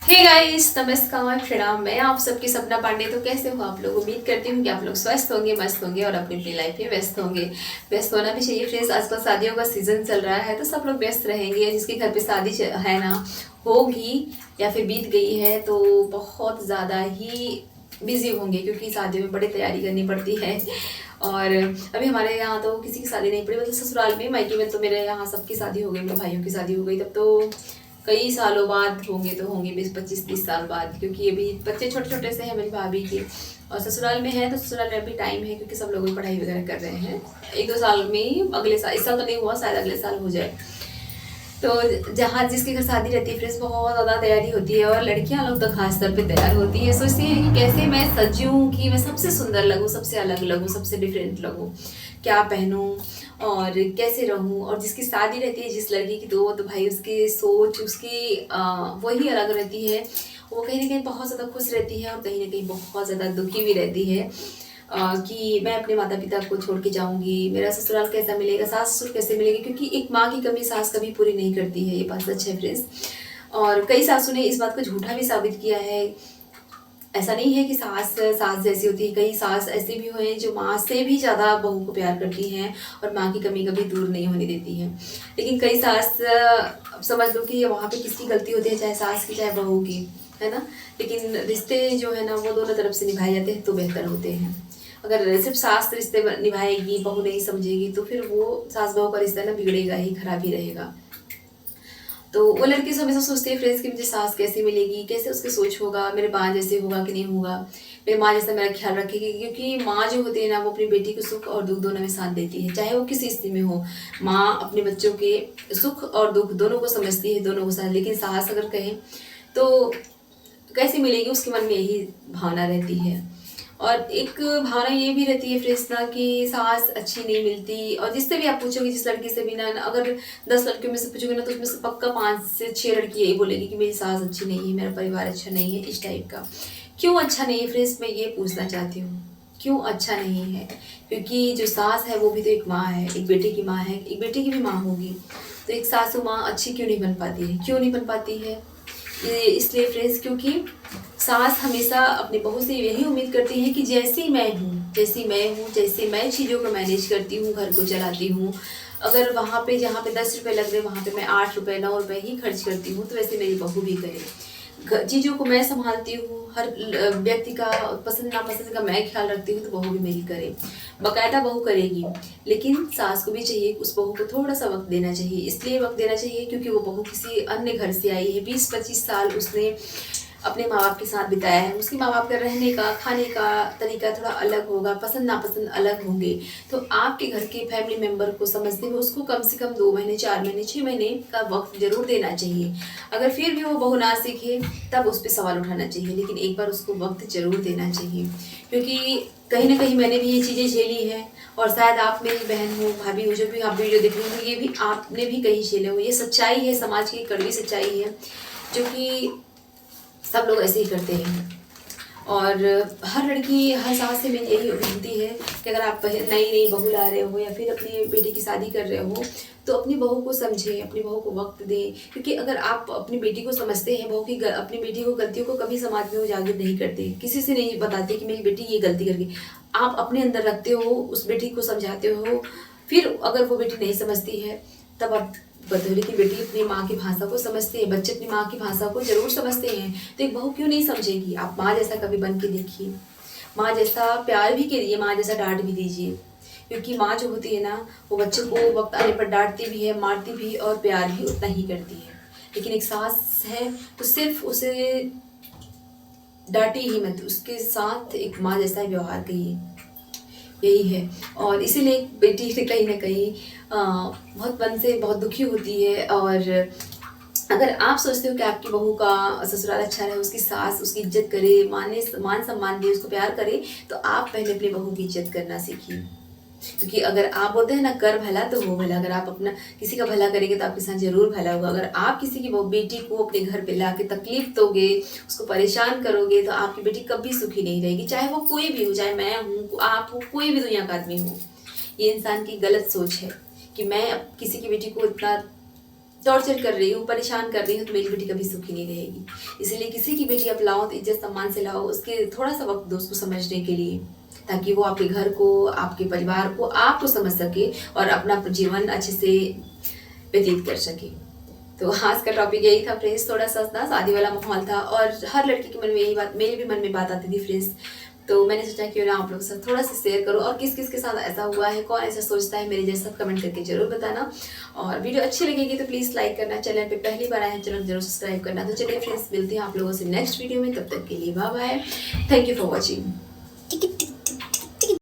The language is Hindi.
हे गाइस, नमस्कार, प्रणाम। मैं आप सबकी सपना पांडे। तो कैसे हो आप लोग? उम्मीद करती हूँ कि आप लोग स्वस्थ होंगे, मस्त होंगे और अपनी अपनी लाइफ में व्यस्त होंगे। व्यस्त होना भी चाहिए फ्रेंड्स। आजकल शादियों का सीजन चल रहा है तो सब लोग व्यस्त रहेंगे। जिसके घर पे शादी है ना, होगी या फिर बीत गई है तो बहुत ज़्यादा ही बिजी होंगे, क्योंकि शादियों में बड़ी तैयारी करनी पड़ती है। और अभी हमारे यहाँ तो किसी की शादी नहीं पड़ी, मतलब ससुराल में, मायके में तो मेरे यहाँ सबकी शादी हो गई, मेरे भाइयों की शादी हो गई। तब तो कई सालों बाद होंगे, तो होंगे 20 25 30 साल बाद, क्योंकि अभी बच्चे छोटे छोटे से हैं मेरी भाभी के। और ससुराल में है तो ससुराल में अभी टाइम है, क्योंकि सब लोग भी पढ़ाई वगैरह कर रहे हैं। 1 2 साल में ही, अगले साल, इस साल तो नहीं हुआ, शायद अगले साल हो जाए। तो जहाँ जिसके घर शादी रहती है फ्रेंड्स, बहुत ज़्यादा तैयारी होती है। और लड़कियां लोग तो खास तौर पे तैयार होती है, सोचती है कि कैसे मैं सजूं कि मैं सबसे सुंदर लगूं, सबसे अलग लगूं, सबसे डिफरेंट लगूं, क्या पहनूं और कैसे रहूं। और जिसकी शादी रहती है जिस लड़की की, तो भाई उसकी सोच, उसकी वही अलग रहती है। वो कहीं ना कहीं बहुत ज़्यादा खुश रहती है और कहीं ना कहीं बहुत ज़्यादा दुखी भी रहती है कि मैं अपने माता पिता को छोड़ के जाऊंगी, मेरा ससुराल कैसा मिलेगा, सास ससुर कैसे मिलेंगे, क्योंकि एक माँ की कमी सास कभी पूरी नहीं करती है, ये बात सच है फ्रेंड्स। और कई सासों ने इस बात को झूठा भी साबित किया है। ऐसा नहीं है कि सास सास जैसी होती है, कई सास ऐसे भी हुए हैं जो माँ से भी ज़्यादा बहू को प्यार करती हैं और माँ की कमी कभी दूर नहीं होने देती हैं। लेकिन कई सास, समझ लो कि वहाँ पे किसकी गलती होती है, चाहे सास की चाहे बहू की, है ना। लेकिन रिश्ते जो है ना, वो दोनों तरफ से निभाए जाते हैं तो बेहतर होते हैं। अगर सिर्फ सास रिश्ते निभाएगी, बहू नहीं समझेगी, तो फिर वो सास बहू का रिश्ता ना बिगड़ेगा ही, खराब ही रहेगा। तो वो लड़की हमेशा सोचती है फ्रेंड्स कि मुझे सास कैसी मिलेगी, कैसे उसकी सोच होगा, मेरे माँ जैसे होगा कि नहीं होगा, मेरी माँ जैसा मेरा ख्याल रखेगी। क्योंकि माँ जो होती है ना, वो अपनी बेटी को सुख और दुख दोनों में साथ देती है, चाहे वो किसी स्थिति में हो। माँ अपने बच्चों के सुख और दुख दोनों को समझती है, दोनों को साथ। लेकिन सास अगर कहें तो कैसे मिलेगी, उसके मन में यही भावना रहती है। और एक भावना ये भी रहती है फ्रेंड्स ना, कि सास अच्छी नहीं मिलती। और जिससे भी आप पूछोगे, जिस लड़की से भी ना, अगर 10 लड़कियों में से पूछोगे ना, तो उसमें से पक्का 5 से 6 लड़की यही बोलेगी कि मेरी सास अच्छी नहीं है, मेरा परिवार अच्छा नहीं है, इस टाइप का। क्यों अच्छा नहीं है फ्रेंड्स, मैं ये पूछना चाहती हूँ, क्यों अच्छा नहीं है? क्योंकि जो सास है वो भी तो एक माँ है, एक बेटे की माँ है, एक बेटे की भी माँ होगी। तो एक सासू माँ अच्छी क्यों नहीं बन पाती है? क्यों नहीं बन पाती है? ये इसलिए फ्रेंड्स, क्योंकि सास हमेशा अपनी बहू से यही उम्मीद करती है कि जैसी मैं हूँ, जैसी मैं हूँ, जैसे मैं चीज़ों को मैनेज करती हूँ, घर को चलाती हूँ, अगर वहाँ पे जहाँ पे 10 रुपये लग रहे, वहाँ पे मैं 8 रुपये 9 रुपये ही खर्च करती हूँ, तो वैसे मेरी बहू भी करे। चीज़ों को मैं संभालती हूँ, हर व्यक्ति का पसंद नापसंद का मैं ख्याल रखती हूँ, तो बहू भी मेरी करे, बकायदा बहू करेगी। लेकिन सास को भी चाहिए, उस बहू को थोड़ा सा वक्त देना चाहिए। इसलिए वक्त देना चाहिए क्योंकि वो बहू किसी अन्य घर से आई है, 20 25 साल उसने अपने माँ बाप के साथ बिताया है। उसके माँ बाप का रहने का, खाने का तरीका थोड़ा अलग होगा, पसंद नापसंद अलग होंगे। तो आपके घर के फैमिली मेम्बर को समझते हुए उसको कम से कम 2 महीने, 4 महीने, 6 महीने का वक्त जरूर देना चाहिए। अगर फिर भी वो बहू ना सीखे, तब उस पर सवाल उठाना चाहिए, लेकिन एक बार उसको वक्त जरूर देना चाहिए। क्योंकि कहीं ना कहीं मैंने भी ये चीज़ें झेली हैं, और शायद आप मेरी बहन हो, भाभी हो, जो भी आप वीडियो देख रहे हो, ये भी आपने भी कहीं झेले हो। ये सच्चाई है, समाज की कड़वी सच्चाई है, जो कि सब लोग ऐसे ही करते हैं। और हर लड़की, हर सास से मेरी यही विनती है कि अगर आप नई नई बहू ला रहे हो या फिर अपनी बेटी की शादी कर रहे हो, तो अपनी बहू को समझें, अपनी बहू को वक्त दें। क्योंकि अगर आप अपनी बेटी को समझते हैं, बहू की अपनी बेटी को गलतियों को कभी समाज में उजागर नहीं करते, किसी से नहीं बताते कि मेरी बेटी ये गलती कर गई, आप अपने अंदर रखते हो, उस बेटी को समझाते हो। फिर अगर वो बेटी नहीं समझती है, तब आप बतौर की बेटी अपनी माँ की भाषा को समझते हैं, बच्चे अपनी माँ की भाषा को जरूर समझते हैं। तो एक बहू क्यों नहीं समझेगी? आप माँ जैसा कभी बन के देखिए, माँ जैसा प्यार भी करिए, माँ जैसा डांट भी दीजिए। क्योंकि माँ जो होती है ना, वो बच्चे को वक्त आने पर डांटती भी है, मारती भी, और प्यार भी उतना ही करती है। लेकिन एक सास है तो सिर्फ उसे डांटी ही मत, उसके साथ एक माँ जैसा ही व्यवहार करिए, यही है। और इसीलिए बेटी से कहीं ना कहीं बहुत मन से बहुत दुखी होती है। और अगर आप सोचते हो कि आपकी बहू का ससुराल अच्छा रहे, उसकी सास उसकी इज्जत करे, मान सम्मान दे, उसको प्यार करे, तो आप पहले अपनी बहू की इज्जत करना सीखिए। क्योंकि अगर आप बोलते हैं ना, कर भला तो हो भला, अगर आप अपना किसी का भला करेंगे तो आपके साथ जरूर भला होगा। अगर आप किसी की बेटी को अपने घर पे ला के तकलीफ दोगे, उसको परेशान करोगे, तो आपकी बेटी कभी सुखी नहीं रहेगी, चाहे वो कोई भी हो, चाहे मैं हूँ, आप हो, कोई भी दुनिया का आदमी हो। ये इंसान की गलत सोच है कि मैं किसी की बेटी को इतना टॉर्चर कर रही हूँ, परेशान कर रही हूँ, तो मेरी बेटी कभी सुखी नहीं रहेगी। इसीलिए किसी की बेटी आप लाओ तो इज्जत सम्मान से लाओ, उसके थोड़ा सा वक्त दो उसको समझने के लिए, ताकि वो आपके घर को, आपके परिवार को, आपको समझ सके और अपना जीवन अच्छे से व्यतीत कर सके। तो आज का टॉपिक यही था फ्रेंड्स, थोड़ा सा ना शादी वाला माहौल था और हर लड़की के मन में यही बात, मेरे भी मन में बात आती थी फ्रेंड्स। तो मैंने सोचा क्यों ना आप लोगों के साथ थोड़ा सा शेयर करूं, और किस किस के साथ ऐसा हुआ है, कौन ऐसा सोचता है मेरे जैसा, कमेंट करके जरूर बताना। और वीडियो अच्छी लगेगी तो प्लीज़ लाइक करना, चैनल पे पहली बार आए हैं चैनल जरूर सब्सक्राइब करना। तो चलिए फ्रेंड्स, मिलते हैं आप लोगों से नेक्स्ट वीडियो में, तब तक के लिए bye bye, thank you for watching.